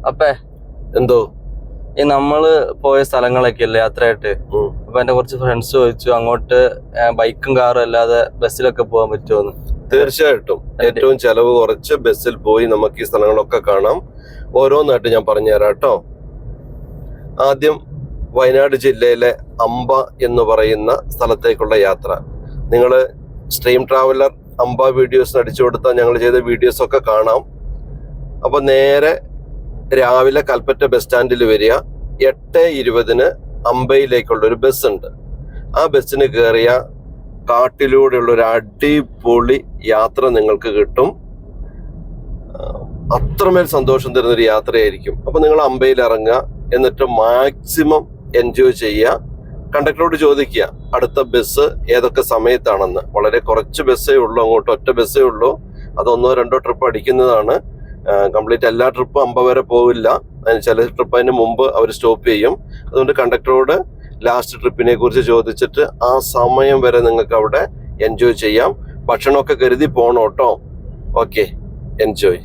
അപ്പേ എന്തോ ഈ നമ്മള് പോയ സ്ഥലങ്ങളൊക്കെ അല്ലേ യാത്രയായിട്ട്. അപ്പൊ എന്റെ കുറച്ച് ഫ്രണ്ട്സ് ചോദിച്ചു അങ്ങോട്ട് ബൈക്കും കാറും അല്ലാതെ ബസ്സിലൊക്കെ പോകാൻ പറ്റുമോന്ന്. തീർച്ചയായിട്ടും ഏറ്റവും ചെലവ് കുറച്ച് ബസ്സിൽ പോയി നമുക്ക് ഈ സ്ഥലങ്ങളൊക്കെ കാണാം. ഓരോന്നായിട്ട് ഞാൻ പറഞ്ഞുതരാം കേട്ടോ. ആദ്യം വയനാട് ജില്ലയിലെ അമ്പ എന്ന് പറയുന്ന സ്ഥലത്തേക്കുള്ള യാത്ര. നിങ്ങൾ സ്ട്രീം ട്രാവലർ അമ്പ വീഡിയോസ് അടിച്ചു കൊടുത്താൽ ഞങ്ങൾ ചെയ്ത വീഡിയോസ് ഒക്കെ കാണാം. അപ്പൊ നേരെ രാവിലെ കൽപ്പറ്റ ബസ് സ്റ്റാൻഡിൽ വരിക. 8:20 അമ്പയിലേക്കുള്ള ഒരു ബസ് ഉണ്ട്. ആ ബസ്സിന് കയറിയ കാട്ടിലൂടെയുള്ള ഒരു അടിപൊളി യാത്ര നിങ്ങൾക്ക് കിട്ടും. അത്രമേൽ സന്തോഷം തരുന്നൊരു യാത്രയായിരിക്കും. അപ്പൊ നിങ്ങൾ അമ്പയിൽ ഇറങ്ങുക, എന്നിട്ട് മാക്സിമം എൻജോയ് ചെയ്യുക. കണ്ടക്ടറോട് ചോദിക്കുക അടുത്ത ബസ് ഏതൊക്കെ സമയത്താണെന്ന്. വളരെ കുറച്ച് ബസ്സേ ഉള്ളൂ അങ്ങോട്ട്, ഒറ്റ ബസ്സേ ഉള്ളൂ. അത് 1-2 ട്രിപ്പ് അടിക്കുന്നതാണ്. കംപ്ലീറ്റ് എല്ലാ ട്രിപ്പും അമ്പ വരെ പോവില്ല. ചില ട്രിപ്പ് അതിന് മുമ്പ് അവർ സ്റ്റോപ്പ് ചെയ്യും. അതുകൊണ്ട് കണ്ടക്ടറോട് ലാസ്റ്റ് ട്രിപ്പിനെ കുറിച്ച് ചോദിച്ചിട്ട് ആ സമയം വരെ നിങ്ങൾക്ക് അവിടെ എൻജോയ് ചെയ്യാം. ഭക്ഷണമൊക്കെ കരുതി പോകണം കേട്ടോ. Okay, enjoy.